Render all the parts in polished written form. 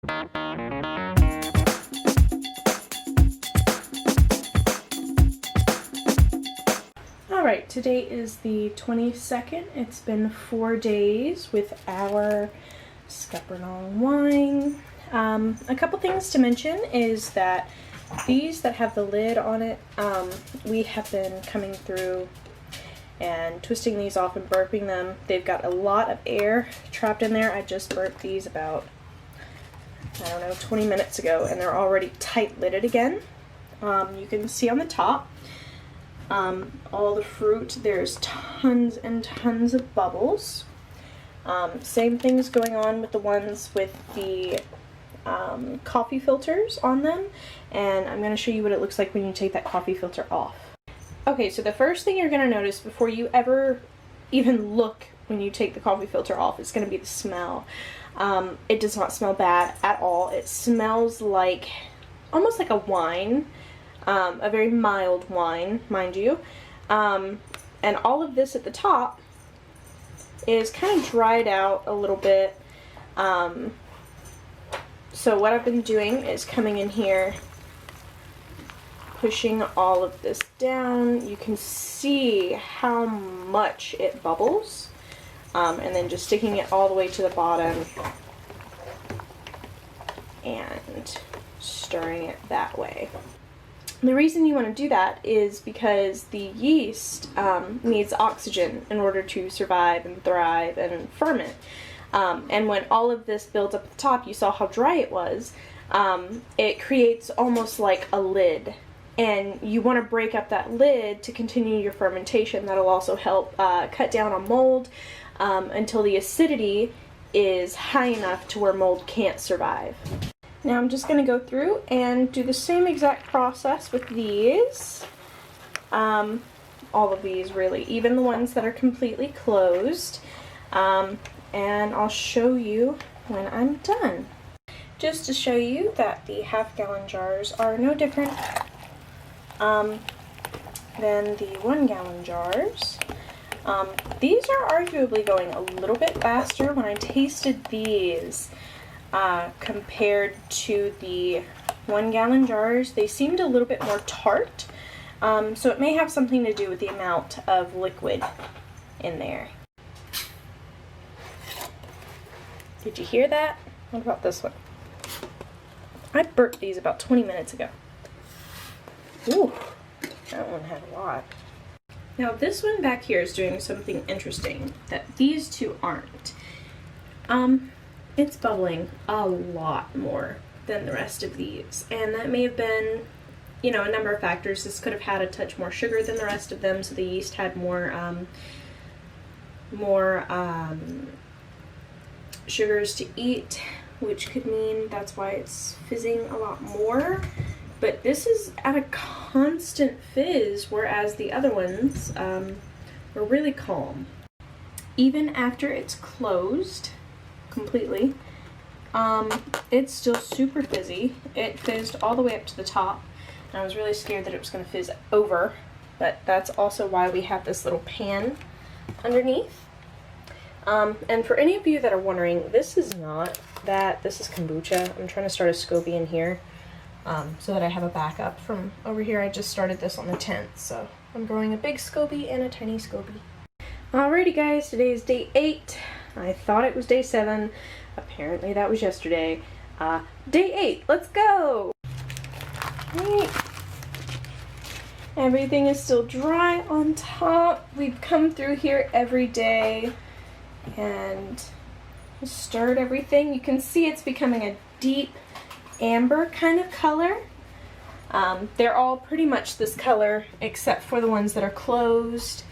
Alright, today is the 22nd. It's been 4 days with our Scuppernong wine. A couple things to mention is that these that have the lid on it, we have been coming through and twisting these off and burping them. They've got a lot of air trapped in there. I just burped these about, I don't know, 20 minutes ago, and they're already tight-lidded again. You can see on the top all the fruit. There's tons and tons of bubbles. Same thing's going on with the ones with the coffee filters on them, and I'm going to show you what it looks like when you take that coffee filter off. Okay, so the first thing you're going to notice before you ever even look when you take the coffee filter off is going to be the smell. It does not smell bad at all. It smells like, almost like a wine, a very mild wine, mind you. And all of this at the top is kind of dried out a little bit. So what I've been doing is coming in here, pushing all of this down. You can see how much it bubbles, and then just sticking it all the way to the bottom and stirring it that way. The reason you want to do that is because the yeast needs oxygen in order to survive and thrive and ferment. And when all of this builds up at the top, you saw how dry it was, it creates almost like a lid. And you want to break up that lid to continue your fermentation. That'll also help cut down on mold until the acidity is high enough to where mold can't survive. Now I'm just going to go through and do the same exact process with these. All of these really, even the ones that are completely closed. And I'll show you when I'm done. Just to show you that the half-gallon jars are no different than the 1-gallon jars. These are arguably going a little bit faster. When I tasted these compared to the 1-gallon jars, they seemed a little bit more tart. So it may have something to do with the amount of liquid in there. Did you hear that? What about this one? I burped these about 20 minutes ago. Ooh, that one had a lot. Now this one back here is doing something interesting that these two aren't. It's bubbling a lot more than the rest of these, and that may have been, you know, a number of factors. This could have had a touch more sugar than the rest of them, so the yeast had more sugars to eat, which could mean that's why it's fizzing a lot more. But this is at a constant fizz, whereas the other ones were really calm. Even after it's closed completely, it's still super fizzy. It fizzed all the way up to the top, and I was really scared that it was going to fizz over, but that's also why we have this little pan underneath. And for any of you that are wondering, this is not that, this is kombucha. I'm trying to start a SCOBY in here so that I have a backup from over here. I just started this on the 10th, so I'm growing a big SCOBY and a tiny SCOBY. Alrighty guys, today is day 8. I thought it was day 7. Apparently that was yesterday. Day 8, let's go! Right. Everything is still dry on top. We've come through here every day and stirred everything. You can see it's becoming a deep amber kind of color. They're all pretty much this color except for the ones that are closed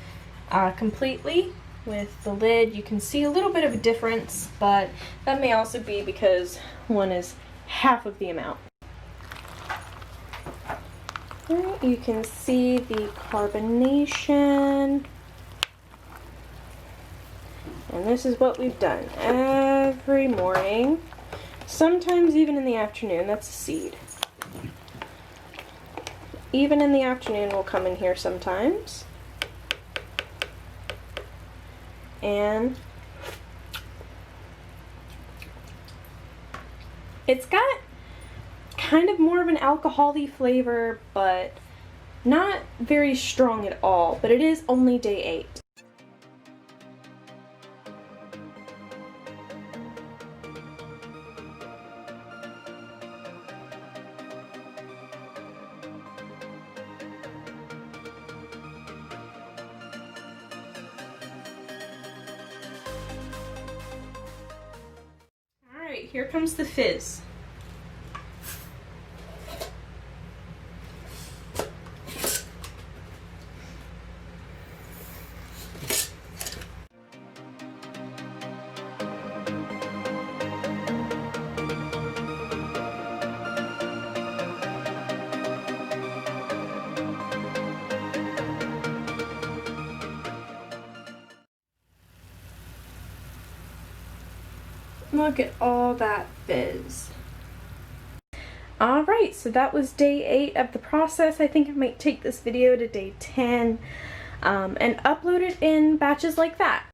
completely with the lid. You can see a little bit of a difference, but that may also be because one is half of the amount. Right, you can see the carbonation. And this is what we've done every morning, sometimes even in the afternoon. That's a seed. Even in the afternoon we'll come in here sometimes and It's got kind of more of an alcohol-y flavor, but not very strong at all. But it is only day 8. Alright, here comes the fizz. Look at all that fizz. Alright, so that was day 8 of the process. I think I might take this video to day 10 and upload it in batches like that.